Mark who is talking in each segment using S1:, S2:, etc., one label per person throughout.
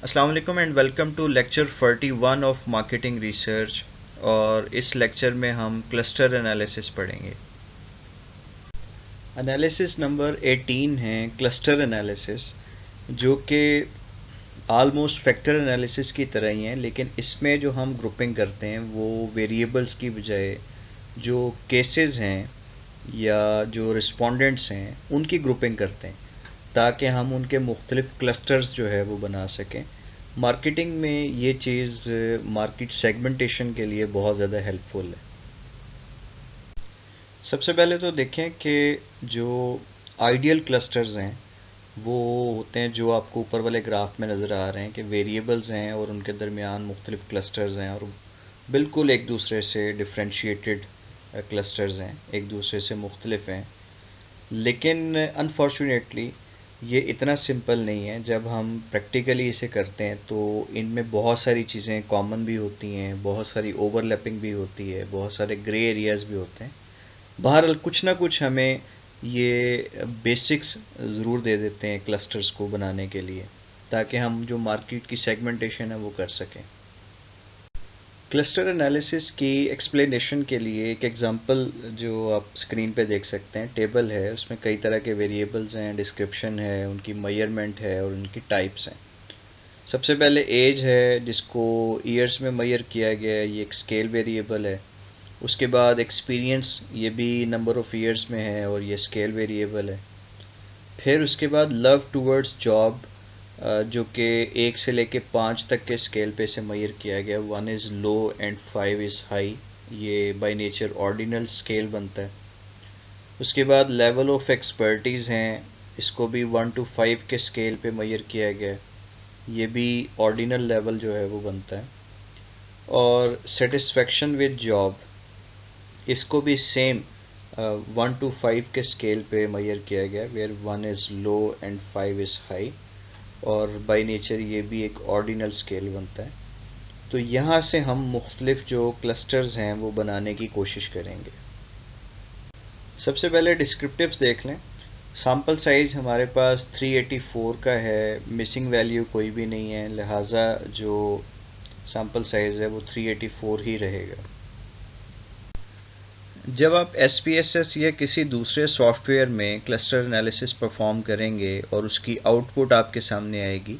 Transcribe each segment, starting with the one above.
S1: अस्सलाम वालेकुम and welcome to lecture 41 of marketing research. और इस लेक्चर में हम क्लस्टर एनालिसिस पढ़ेंगे। एनालिसिस नंबर 18 है क्लस्टर एनालिसिस, जो कि आलमोस्ट फैक्टर एनालिसिस की तरह ही है, लेकिन इसमें जो हम ग्रुपिंग करते हैं वो वेरिएबल्स की बजाय जो केसेस हैं या जो रिस्पोंडेंट्स हैं उनकी ग्रुपिंग करते हैं, ताकि हम उनके मुख्तलिफ क्लस्टर्स जो है वो बना सकें। मार्केटिंग में ये चीज़ मार्केट सेगमेंटेशन के लिए बहुत ज़्यादा हेल्पफुल है। सबसे पहले तो देखें कि जो आइडियल क्लस्टर्स हैं वो होते हैं जो आपको ऊपर वाले ग्राफ में नज़र आ रहे हैं कि वेरिएबल्स हैं और उनके दरमियान मुख्तलिफ क्लस्टर्स हैं और बिल्कुल एक दूसरे से डिफ्रेंशिएटेड क्लस्टर्स हैं, एक दूसरे से मुख्तलिफ हैं। लेकिन अनफॉर्चुनेटली ये इतना सिंपल नहीं है। जब हम प्रैक्टिकली इसे करते हैं तो इनमें बहुत सारी चीज़ें कॉमन भी होती हैं, बहुत सारी ओवरलैपिंग भी होती है, बहुत सारे ग्रे एरियाज़ भी होते हैं। बहरहाल कुछ ना कुछ हमें ये बेसिक्स ज़रूर दे देते हैं क्लस्टर्स को बनाने के लिए, ताकि हम जो मार्केट की सेगमेंटेशन है वो कर सकें। क्लस्टर एनालिसिस की एक्सप्लेनेशन के लिए एक एग्जांपल जो आप स्क्रीन पे देख सकते हैं, टेबल है, उसमें कई तरह के वेरिएबल्स हैं, डिस्क्रिप्शन है, उनकी मेजरमेंट है और उनकी टाइप्स हैं। सबसे पहले एज है, जिसको ईयर्स में मेजर किया गया है, ये एक स्केल वेरिएबल है। उसके बाद एक्सपीरियंस, ये भी नंबर ऑफ़ ईयर्स में है और ये स्केल वेरिएबल है। फिर उसके बाद लव टूवर्ड्स जॉब, जो कि 1 से लेके 5 तक के स्केल पे से मेजर किया गया। 1 is low and 5 is high, ये बाय नेचर ऑर्डिनल स्केल बनता है। उसके बाद लेवल ऑफ एक्सपर्टीज़ हैं, इसको भी 1 to 5 के स्केल पे मेजर किया गया है, ये भी ऑर्डिनल लेवल जो है वो बनता है। और सेटिस्फेक्शन विद जॉब, इसको भी सेम 1 to 5 के स्केल पे मेजर किया गया, where 1 is low and 5 is high, और बाय नेचर ये भी एक ऑर्डिनल स्केल बनता है। तो यहाँ से हम मुख्तलिफ जो क्लस्टर्स हैं वो बनाने की कोशिश करेंगे। सबसे पहले डिस्क्रिप्टिव्स देख लें। सैम्पल साइज़ हमारे पास 384 का है, मिसिंग वैल्यू कोई भी नहीं है, लिहाजा जो सैम्पल साइज़ है वो 384 ही रहेगा। जब आप SPSS या किसी दूसरे सॉफ्टवेयर में क्लस्टर एनालिसिस परफॉर्म करेंगे और उसकी आउटपुट आपके सामने आएगी,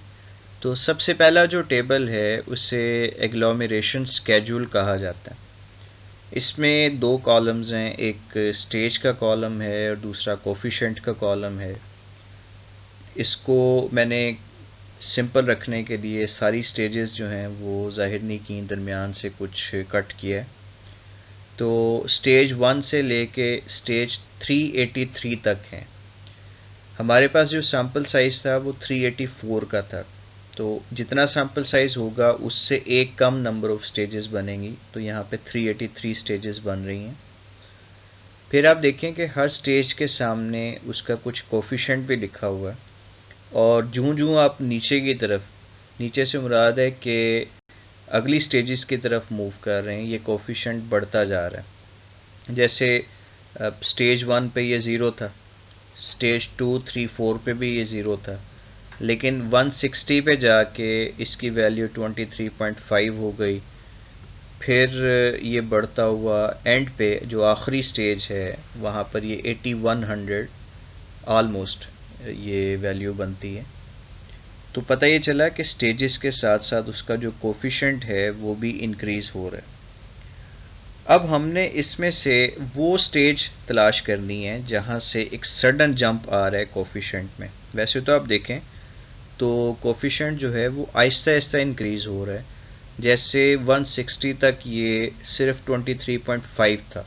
S1: तो सबसे पहला जो टेबल है उसे एग्लोमरेशन स्केड्यूल कहा जाता है। इसमें 2 कॉलम्स हैं, एक स्टेज का कॉलम है और दूसरा कोफिशिएंट का कॉलम है। इसको मैंने सिंपल रखने के लिए सारी स्टेजेस जो हैं वो ज़ाहिर नहीं की, दरमियान से कुछ कट किया है। तो स्टेज 1 से लेके स्टेज 383 तक है। हमारे पास जो सैम्पल साइज़ था वो 384 का था, तो जितना सैम्पल साइज़ होगा उससे एक कम नंबर ऑफ़ स्टेजेस बनेंगी, तो यहाँ पे 383 स्टेजेस बन रही हैं। फिर आप देखें कि हर स्टेज के सामने उसका कुछ कोफिशिएंट भी लिखा हुआ है, और जूँ आप नीचे की तरफ, नीचे से मुराद है कि अगली स्टेजेस की तरफ मूव कर रहे हैं, ये कोफिशिएंट बढ़ता जा रहा है। जैसे स्टेज 1 पे ये 0 था, स्टेज 2, 3, 4 पे भी ये 0 था, लेकिन 160 पे जाके इसकी वैल्यू 23.5 हो गई। फिर ये बढ़ता हुआ एंड पे जो आखिरी स्टेज है वहाँ पर ये 8100 ऑलमोस्ट ये वैल्यू बनती है। तो पता ये चला कि स्टेजेस के साथ साथ उसका जो कोफिशिएंट है वो भी इंक्रीज़ हो रहा है। अब हमने इसमें से वो स्टेज तलाश करनी है जहाँ से एक सडन जंप आ रहा है कोफिशिएंट में। वैसे तो आप देखें तो कोफिशिएंट जो है वो आहिस्ता आहिस्ता इंक्रीज़ हो रहा है। जैसे 160 तक ये सिर्फ 23.5 था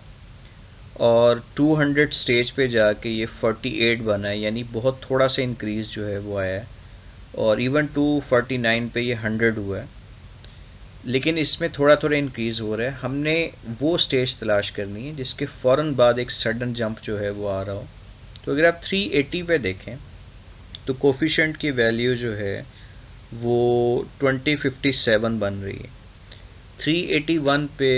S1: और 200 स्टेज पे जाके ये 48 बना है, यानी बहुत थोड़ा सा इंक्रीज़ जो है वो आया है। और इवन 249 पे ये 100 हुआ है, लेकिन इसमें थोड़ा थोड़ा इंक्रीज़ हो रहा है। हमने वो स्टेज तलाश करनी है जिसके फ़ौरन बाद एक सडन जंप जो है वो आ रहा हो। तो अगर आप 380 पे देखें तो कोफिशिएंट की वैल्यू जो है वो 2057 बन रही है। 381 पे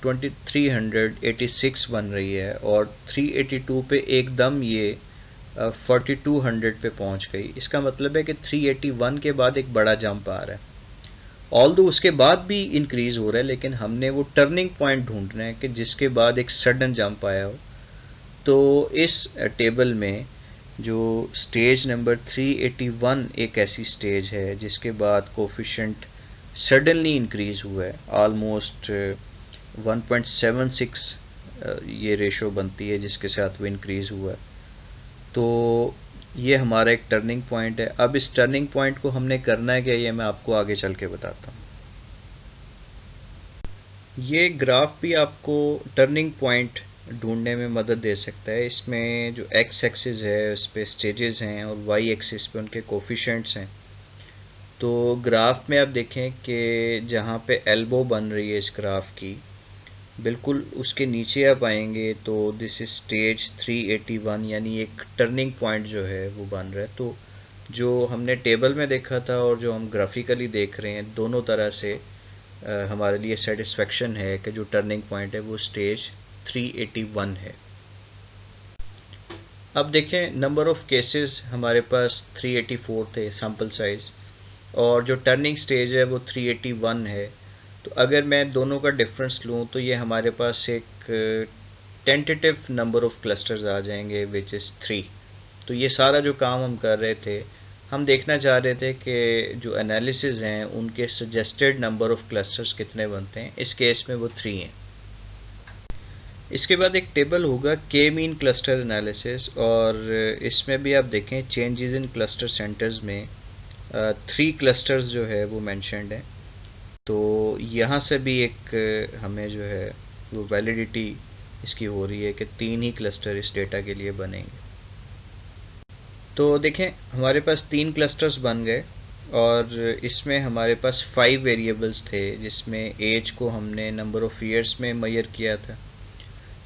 S1: 2386 बन रही है और 382 पे एकदम ये 4200 पे पहुंच गई। इसका मतलब है कि 381 के बाद एक बड़ा जंप आ रहा है। ऑल्दो उसके बाद भी इंक्रीज हो रहा है, लेकिन हमने वो टर्निंग पॉइंट ढूंढना है कि जिसके बाद एक सडन जंप आया हो। तो इस टेबल में जो स्टेज नंबर 381 एक ऐसी स्टेज है जिसके बाद कोफिशिएंट सडनली इंक्रीज हुआ है, ऑलमोस्ट 1.76 ये रेशो बनती है जिसके साथ वो इंक्रीज हुआ है। तो ये हमारा एक टर्निंग पॉइंट है। अब इस टर्निंग पॉइंट को हमने करना है क्या, ये मैं आपको आगे चल के बताता हूँ। ये ग्राफ भी आपको टर्निंग पॉइंट ढूंढने में मदद दे सकता है। इसमें जो एक्स एक्सिस है उस पे स्टेजेस हैं और वाई एक्सिस पे उनके कोफिशिएंट्स हैं। तो ग्राफ में आप देखें कि जहाँ पे एल्बो बन रही है इस ग्राफ की, बिल्कुल उसके नीचे आप आएंगे तो दिस इज स्टेज 381, यानी एक टर्निंग पॉइंट जो है वो बन रहा है। तो जो हमने टेबल में देखा था और जो हम ग्राफिकली देख रहे हैं, दोनों तरह से हमारे लिए सेटिस्फेक्शन है कि जो टर्निंग पॉइंट है वो स्टेज 381 है। अब देखें, नंबर ऑफ केसेस हमारे पास 384 थे सैम्पल साइज, और जो टर्निंग स्टेज है वो 381 है। तो अगर मैं दोनों का डिफरेंस लूँ तो ये हमारे पास एक टेंटेटिव नंबर ऑफ क्लस्टर्स आ जाएंगे विच इज़ 3। तो ये सारा जो काम हम कर रहे थे, हम देखना चाह रहे थे कि जो एनालिसिस हैं उनके सजेस्टेड नंबर ऑफ क्लस्टर्स कितने बनते हैं। इस केस में वो 3 हैं। इसके बाद एक टेबल होगा के मीन क्लस्टर एनालिसिस, और इसमें भी आप देखें चेंजेस इन क्लस्टर सेंटर्स में 3 क्लस्टर्स जो है वो मेंशन्ड है। तो यहाँ से भी एक हमें जो है वो वैलिडिटी इसकी हो रही है कि 3 ही क्लस्टर इस डेटा के लिए बनेंगे। तो देखें, हमारे पास 3 क्लस्टर्स बन गए, और इसमें हमारे पास 5 वेरिएबल्स थे, जिसमें एज को हमने नंबर ऑफ़ ईयर्स में मेजर किया था,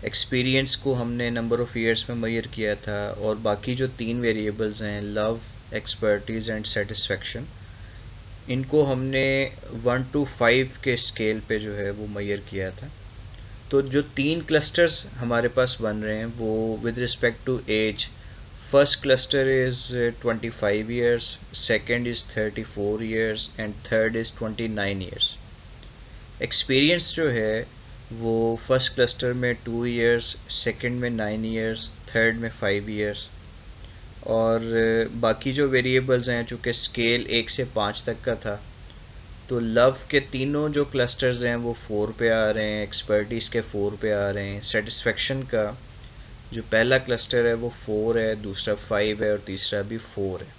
S1: एक्सपीरियंस को हमने नंबर ऑफ़ ईयर्स में मेजर किया था, और बाकी जो 3 वेरिएबल्स हैं लव, एक्सपर्टीज़ एंड सेटिस्फेक्शन, इनको हमने 1 to 5 के स्केल पे जो है वो मेजर किया था। तो जो 3 क्लस्टर्स हमारे पास बन रहे हैं वो with respect to age, first cluster is 25 years, second is 34 years and third is 29 years. Experience जो है वो फर्स्ट क्लस्टर में 2 ईयर्स, सेकेंड में 9 ईयर्स, थर्ड में 5 ईयर्स, और बाकी जो वेरिएबल्स हैं चूँकि स्केल 1 से 5 तक का था, तो लव के तीनों जो क्लस्टर्स हैं वो 4 पे आ रहे हैं, एक्सपर्टीज़ के 4 पे आ रहे हैं, सेटिस्फेक्शन का जो पहला क्लस्टर है वो 4 है, दूसरा 5 है और तीसरा भी 4 है।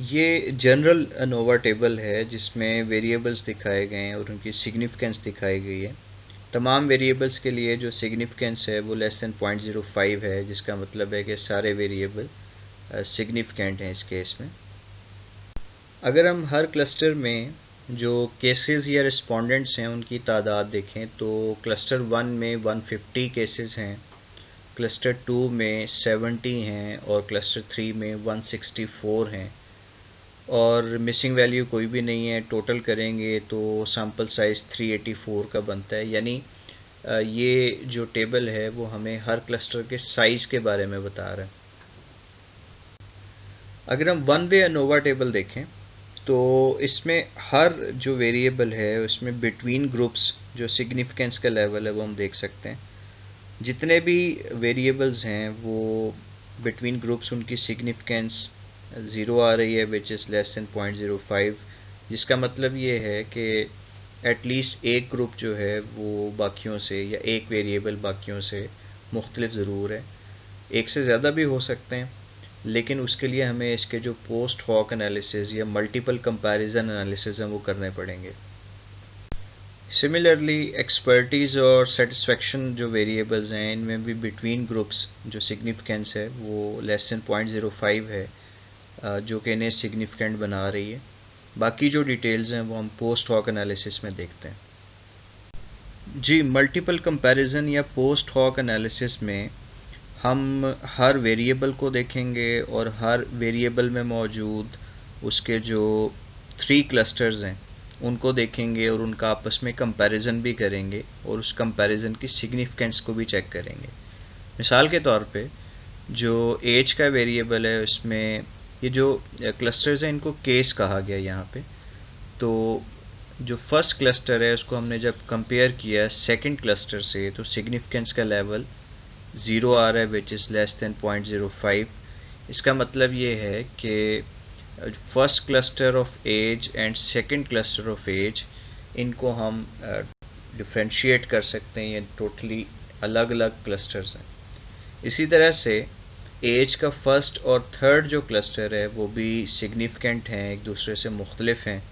S1: ये जनरल अनोवा टेबल है जिसमें वेरिएबल्स दिखाए गए हैं और उनकी सिग्निफिकेंस दिखाई गई है। तमाम वेरिएबल्स के लिए जो सिग्निफिकेंस है वो लेस दैन 0.05 है, जिसका मतलब है कि सारे वेरिएबल सिग्निफिकेंट हैं इस केस में। अगर हम हर क्लस्टर में जो केसेस या रिस्पोंडेंट्स हैं उनकी तादाद देखें तो क्लस्टर 1 में 150 केसेस हैं, क्लस्टर 2 में 70 हैं और क्लस्टर 3 में 164 हैं, और मिसिंग वैल्यू कोई भी नहीं है। टोटल करेंगे तो सैम्पल साइज़ 384 का बनता है। यानी ये जो टेबल है वो हमें हर क्लस्टर के साइज़ के बारे में बता रहा है। अगर हम वन वे अनोवा टेबल देखें तो इसमें हर जो वेरिएबल है उसमें बिटवीन ग्रुप्स जो सिग्निफिकेंस का लेवल है वो हम देख सकते हैं। जितने भी वेरिएबल्स हैं वो बिटवीन ग्रुप्स उनकी सिग्निफिकेंस 0 आ रही है, विच इज़ लेस दैन 0.05, जिसका मतलब ये है कि एटलीस्ट एक ग्रुप जो है वो बाकियों से, या एक वेरिएबल बाकियों से मुख्तलिफ ज़रूर है। एक से ज़्यादा भी हो सकते हैं, लेकिन उसके लिए हमें इसके जो पोस्ट हॉक एनालिसिस या मल्टीपल कंपैरिजन एनालिसिस हैं वो करने पड़ेंगे। सिमिलरली एक्सपर्टीज़ और सेटिस्फेक्शन जो वेरिएबल्स हैं इनमें भी बिटवीन ग्रुप्स जो सिग्निफिकेंस है वो लेस दैन 0.05 है, जो कि इन्हें सिग्निफिकेंट बना रही है। बाकी जो डिटेल्स हैं वो हम पोस्ट हॉक एनालिसिस में देखते हैं। जी, मल्टीपल कंपैरिजन या पोस्ट हॉक एनालिसिस में हम हर वेरिएबल को देखेंगे और हर वेरिएबल में मौजूद उसके जो 3 क्लस्टर्स हैं उनको देखेंगे और उनका आपस में कंपैरिजन भी करेंगे और उस कंपैरिजन की सिग्निफिकेंस को भी चेक करेंगे। मिसाल के तौर पे जो एज का वेरिएबल है उसमें ये जो क्लस्टर्स हैं इनको केस कहा गया यहाँ पे। तो जो फर्स्ट क्लस्टर है उसको हमने जब कंपेयर किया सेकंड क्लस्टर से तो सिग्निफिकेंस का लेवल 0 आ रहा है विच इज़ लेस देन 0.05। इसका मतलब ये है कि first cluster of age and second cluster of age इनको हम डिफ्रेंशिएट कर सकते हैं, ये टोटली अलग अलग क्लस्टर्स हैं। इसी तरह से एज का फर्स्ट और थर्ड जो क्लस्टर है वो भी सिग्निफिकेंट हैं, एक दूसरे से मुख्तलिफ हैं।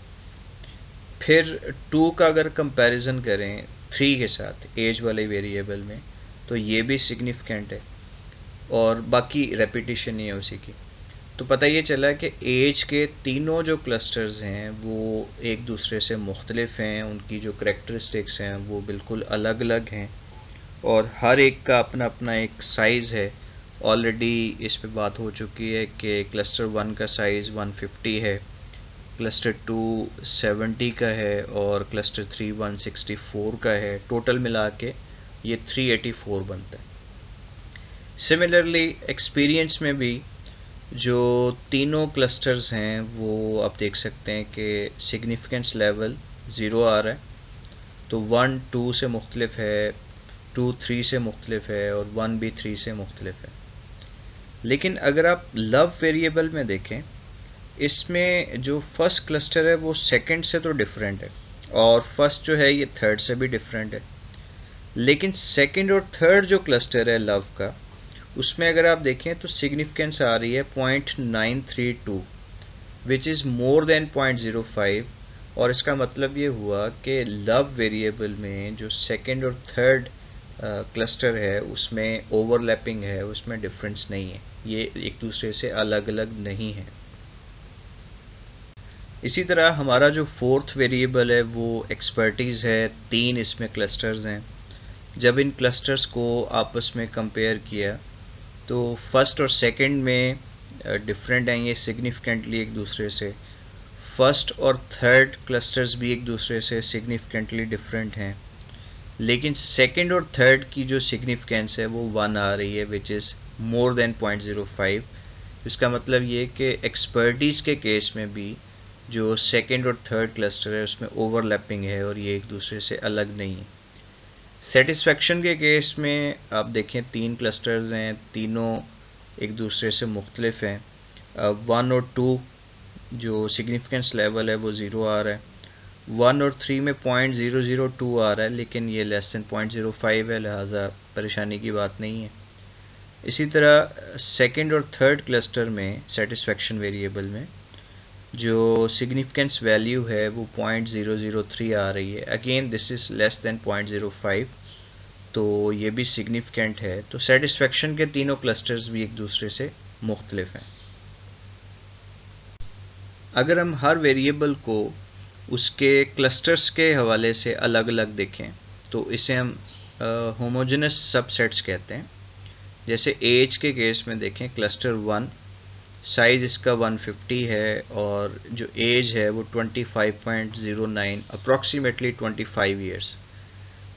S1: फिर 2 का अगर कंपैरिजन करें 3 के साथ एज वाले वेरिएबल में तो ये भी सिग्निफिकेंट है और बाकी रेपिटेशन ही है उसी की। तो पता ये चला कि एज के तीनों जो क्लस्टर्स हैं वो एक दूसरे से मुख्तलिफ हैं, उनकी जो करैक्टरिस्टिक्स हैं वो बिल्कुल अलग अलग हैं और हर एक का अपना अपना एक साइज़ है। ऑलरेडी इस पे बात हो चुकी है कि क्लस्टर 1 का साइज़ 150 है, क्लस्टर 2 70 का है और क्लस्टर 3 164 का है। टोटल मिला के ये 384 बनता है। सिमिलरली एक्सपीरियंस में भी जो तीनों क्लस्टर्स हैं वो आप देख सकते हैं कि सिग्निफिकेंस लेवल 0 आ रहा है। तो 1 2 से मुख्तलिफ है, 2 3 से मुख्तलिफ है और 1 भी 3 से मुख्तलिफ है। लेकिन अगर आप लव वेरिएबल में देखें इसमें जो फर्स्ट क्लस्टर है वो सेकंड से तो डिफरेंट है और फर्स्ट जो है ये थर्ड से भी डिफरेंट है। लेकिन सेकंड और थर्ड जो क्लस्टर है लव का उसमें अगर आप देखें तो सिग्निफिकेंस आ रही है 0.932 विच इज़ मोर देन 0.05 और इसका मतलब ये हुआ कि लव वेरिएबल में जो सेकंड और थर्ड क्लस्टर है उसमें ओवरलैपिंग है, उसमें डिफरेंस नहीं है, ये एक दूसरे से अलग अलग नहीं है। इसी तरह हमारा जो फोर्थ वेरिएबल है वो एक्सपर्टीज़ है। 3 इसमें क्लस्टर्स हैं। जब इन क्लस्टर्स को आपस में कंपेयर किया तो फर्स्ट और सेकंड में डिफरेंट हैं ये सिग्निफिकेंटली एक दूसरे से। फर्स्ट और थर्ड क्लस्टर्स भी एक दूसरे से सिग्निफिकेंटली डिफरेंट हैं, लेकिन सेकंड और थर्ड की जो सिग्निफिकेंस है वो 1 आ रही है विच इज़ मोर देन 0.05। इसका मतलब ये कि एक्सपर्टीज़ के केस में भी जो सेकंड और थर्ड क्लस्टर है उसमें ओवरलैपिंग है और ये एक दूसरे से अलग नहीं है। सेटिस्फैक्शन के केस में आप देखें 3 क्लस्टर्स हैं, तीनों एक दूसरे से मुख्तलिफ हैं। 1 और 2 जो सिग्निफिकेंस लेवल है वो 0 आ रहा है। 1 और 3 में 0.002 आ रहा है लेकिन ये लेस देन 0.05 है, लिहाजा परेशानी की बात नहीं है। इसी तरह सेकंड और थर्ड क्लस्टर में सेटिस्फैक्शन वेरिएबल में जो सिग्निफिकेंस वैल्यू है वो 0.003 आ रही है। Again this is less than 0.05, तो ये भी सिग्निफिकेंट है। तो सेटिस्फैक्शन के तीनों क्लस्टर्स भी एक दूसरे से मुख्तलिफ हैं। अगर हम हर वेरिएबल को उसके क्लस्टर्स के हवाले से अलग अलग देखें तो इसे हम होमोजेनस सबसेट्स कहते हैं। जैसे एज के केस में देखें क्लस्टर 1 साइज़ इसका 150 है और जो एज है वो 25.09 अप्रॉक्सीमेटली 25 ईयर्स।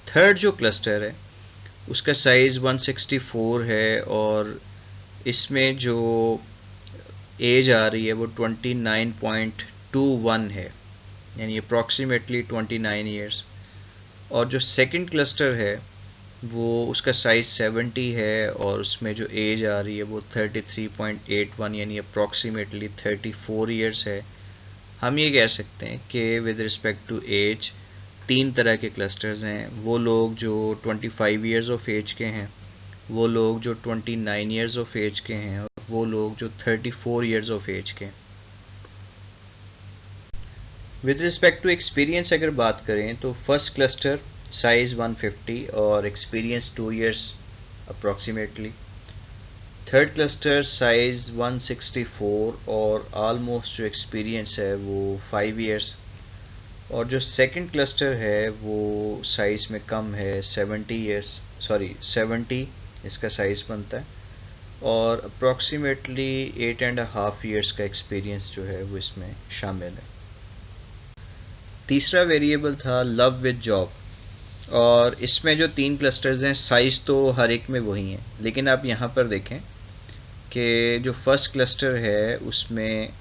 S1: थर्ड जो क्लस्टर है उसका साइज़ 164 है और इसमें जो एज आ रही है वो 29.21 है, यानी अप्रॉक्सीमेटली 29 ईयर्स। और जो सेकंड क्लस्टर है वो उसका साइज़ 70 है और उसमें जो एज आ रही है वो 33.81 यानी अप्रॉक्सीमेटली 34 ईयर्स है। हम ये कह सकते हैं कि विद रिस्पेक्ट टू एज 3 तरह के क्लस्टर्स हैं। वो लोग जो 25 ईयर्स ऑफ एज के हैं, वो लोग जो 29 ईयर्स ऑफ एज के हैं और वो लोग जो 34 ईयर्स ऑफ एज के हैं। विद रिस्पेक्ट टू एक्सपीरियंस अगर बात करें तो फर्स्ट क्लस्टर साइज़ 150 और experience 2 years approximately. Third cluster size 164 और ऑलमोस्ट जो एक्सपीरियंस है वो 5 ईयर्स। और जो सेकंड क्लस्टर है वो साइज़ में कम है, 70 इसका साइज़ बनता है और अप्रॉक्सीमेटली 8.5 ईयर्स का एक्सपीरियंस जो है वो इसमें शामिल है। तीसरा वेरिएबल था लव विद जॉब और इसमें जो 3 क्लस्टर्स हैं साइज़ तो हर एक में वही हैं, लेकिन आप यहाँ पर देखें कि जो फर्स्ट क्लस्टर है उसमें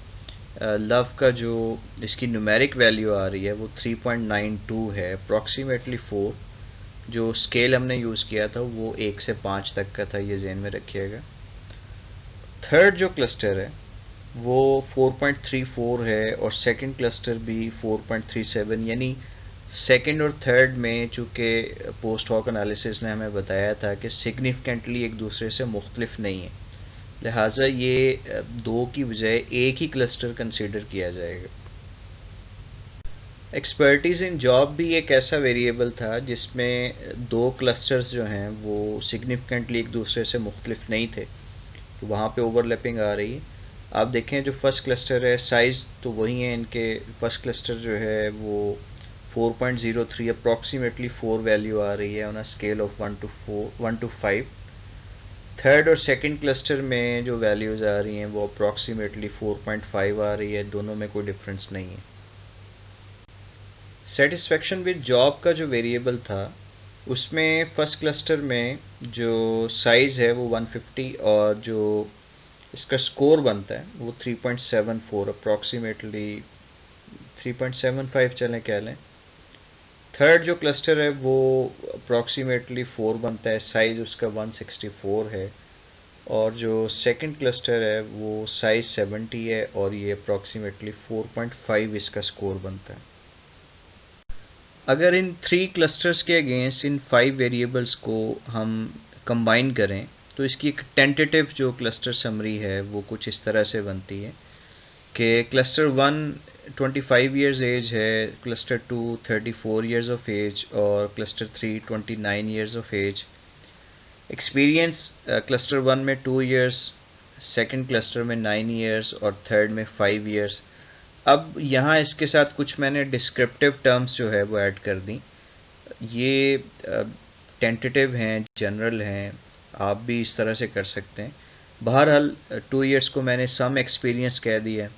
S1: लव का जो इसकी न्यूमेरिक वैल्यू आ रही है वो 3.92 है, अप्रॉक्सीमेटली 4। जो स्केल हमने यूज़ किया था वो 1 से 5 तक का था, ये ज़हन में रखिएगा। थर्ड जो क्लस्टर है वो 4.34 है और सेकंड क्लस्टर भी 4.37, यानी सेकंड और थर्ड में चूँकि पोस्ट हॉक एनालिसिस ने हमें बताया था कि सिग्निफिकेंटली एक दूसरे से मुख्तलिफ नहीं है, लिहाजा ये दो की बजाय एक ही क्लस्टर कंसीडर किया जाएगा। एक्सपर्टीज इन जॉब भी एक ऐसा वेरिएबल था जिसमें दो क्लस्टर्स जो हैं वो सिग्निफिकेंटली एक दूसरे से मुख्तलिफ नहीं थे, तो वहाँ पे ओवरलैपिंग आ रही है। आप देखें जो फर्स्ट क्लस्टर है साइज़ तो वही है इनके, फर्स्ट क्लस्टर जो है वो 4.03 अप्रॉक्सीमेटली 4 वैल्यू आ रही है on a scale of 1 to 5। Third और सेकंड क्लस्टर में जो वैल्यूज़ आ रही हैं वो अप्रॉक्सीमेटली 4.5 आ रही है, दोनों में कोई डिफरेंस नहीं है। सेटिस्फेक्शन विद जॉब का जो वेरिएबल था उसमें फर्स्ट क्लस्टर में जो साइज़ है वो 150 और जो इसका स्कोर बनता है वो 3.74 अप्रॉक्सीमेटली 3.75 चलें कह लें। थर्ड जो क्लस्टर है वो अप्रॉक्सीमेटली 4 बनता है, साइज़ उसका 164 है। और जो सेकंड क्लस्टर है वो साइज़ 70 है और ये अप्रॉक्सीमेटली 4.5 इसका स्कोर बनता है। अगर इन 3 क्लस्टर्स के अगेंस्ट इन 5 वेरिएबल्स को हम कंबाइन करें तो इसकी एक टेंटेटिव जो क्लस्टर समरी है वो कुछ इस तरह से बनती है कि क्लस्टर 1 25 इयर्स एज है, क्लस्टर 2 34 इयर्स ऑफ एज और cluster 3 29 years of age. Experience cluster 1 में 2 इयर्स, सेकंड क्लस्टर में 9 इयर्स और थर्ड में 5 इयर्स। अब यहाँ इसके साथ कुछ मैंने डिस्क्रिप्टिव टर्म्स जो है वो ऐड कर दी। ये टेंटेटिव हैं, जनरल हैं, आप भी इस तरह से कर सकते हैं। बहरहाल 2 इयर्स को मैंने सम एक्सपीरियंस कह दिया,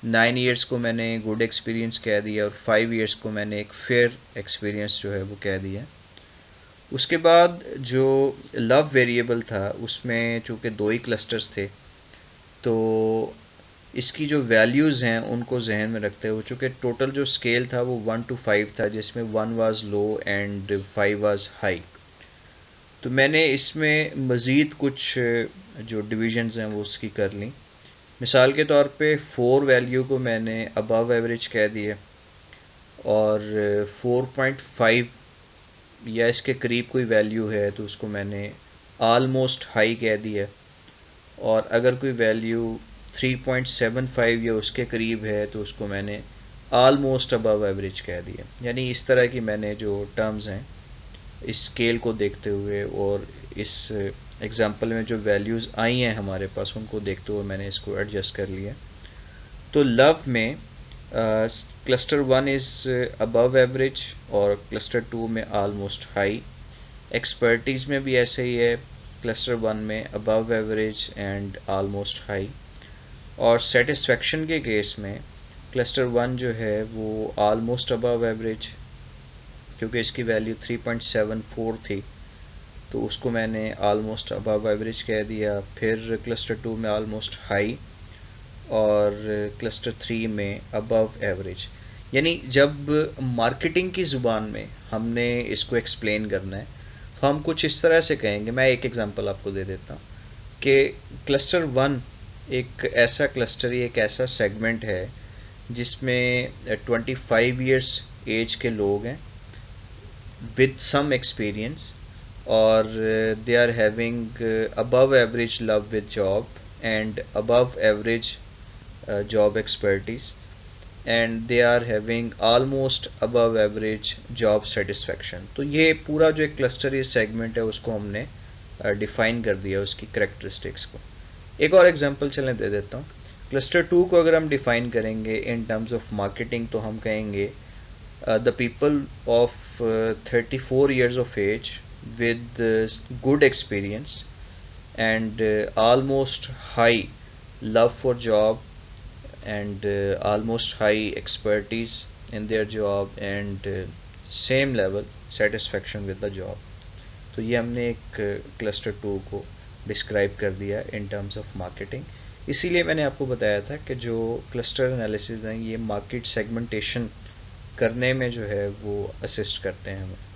S1: 9 इयर्स को मैंने गुड एक्सपीरियंस कह दिया और 5 इयर्स को मैंने एक फेयर एक्सपीरियंस जो है वो कह दिया। उसके बाद जो लव वेरिएबल था उसमें चूँकि 2 ही क्लस्टर्स थे तो इसकी जो वैल्यूज़ हैं उनको जहन में रखते हुए, चूँकि टोटल जो स्केल था वो 1 to 5 था जिसमें 1 was low and 5 was high, तो मैंने इसमें मज़ीद कुछ जो डिविजन्स हैं वो उसकी कर ली। मिसाल के तौर पे 4 वैल्यू को मैंने अबव एवरेज कह दिया और 4.5 या इसके करीब कोई वैल्यू है तो उसको मैंने आलमोस्ट हाई कह दिया, और अगर कोई वैल्यू 3.75 या उसके करीब है तो उसको मैंने आलमोस्ट अबव एवरेज कह दिया। यानी इस तरह की मैंने जो टर्म्स हैं इस स्केल को देखते हुए और इस एग्जांपल में जो वैल्यूज़ आई हैं हमारे पास उनको देखते हुए मैंने इसको एडजस्ट कर लिया। तो लव में क्लस्टर 1 इज़ अबव एवरेज और क्लस्टर 2 में आलमोस्ट हाई। एक्सपर्टीज़ में भी ऐसे ही है, क्लस्टर 1 में above average and almost high. और सेटिस्फेक्शन के केस में क्लस्टर 1 जो है वो आलमोस्ट अबव एवरेज, क्योंकि इसकी वैल्यू 3.74 थी तो उसको मैंने आलमोस्ट अबव एवरेज कह दिया। फिर क्लस्टर 2 में आलमोस्ट हाई और क्लस्टर 3 में अबव एवरेज। यानी जब मार्केटिंग की ज़ुबान में हमने इसको एक्सप्लेन करना है तो हम कुछ इस तरह से कहेंगे। मैं एक एग्जांपल आपको दे देता हूँ कि क्लस्टर 1 एक ऐसा क्लस्टर, एक ऐसा सेगमेंट है जिसमें 25 इयर्स एज के लोग हैं with some experience or they are having above average love with job and above average job expertise and they are having almost above average job satisfaction। तो ये पूरा जो एक क्लस्टर ये सेगमेंट है उसको हमने डिफाइन कर दिया उसकी करेक्टरिस्टिक्स को। एक और एग्जांपल चलें दे देता हूँ। क्लस्टर 2 को अगर हम डिफाइन करेंगे इन टर्म्स ऑफ मार्केटिंग तो हम कहेंगे the people of 34 years of age with good experience and almost high love for job and almost high expertise in their job and same level satisfaction with the job। तो ये हमने एक cluster 2 को describe कर दिया in terms of marketing. इसीलिए मैंने आपको बताया था कि जो क्लस्टर एनालिसिस हैं ये मार्केट सेगमेंटेशन करने में जो है वो असिस्ट करते हैं हमें।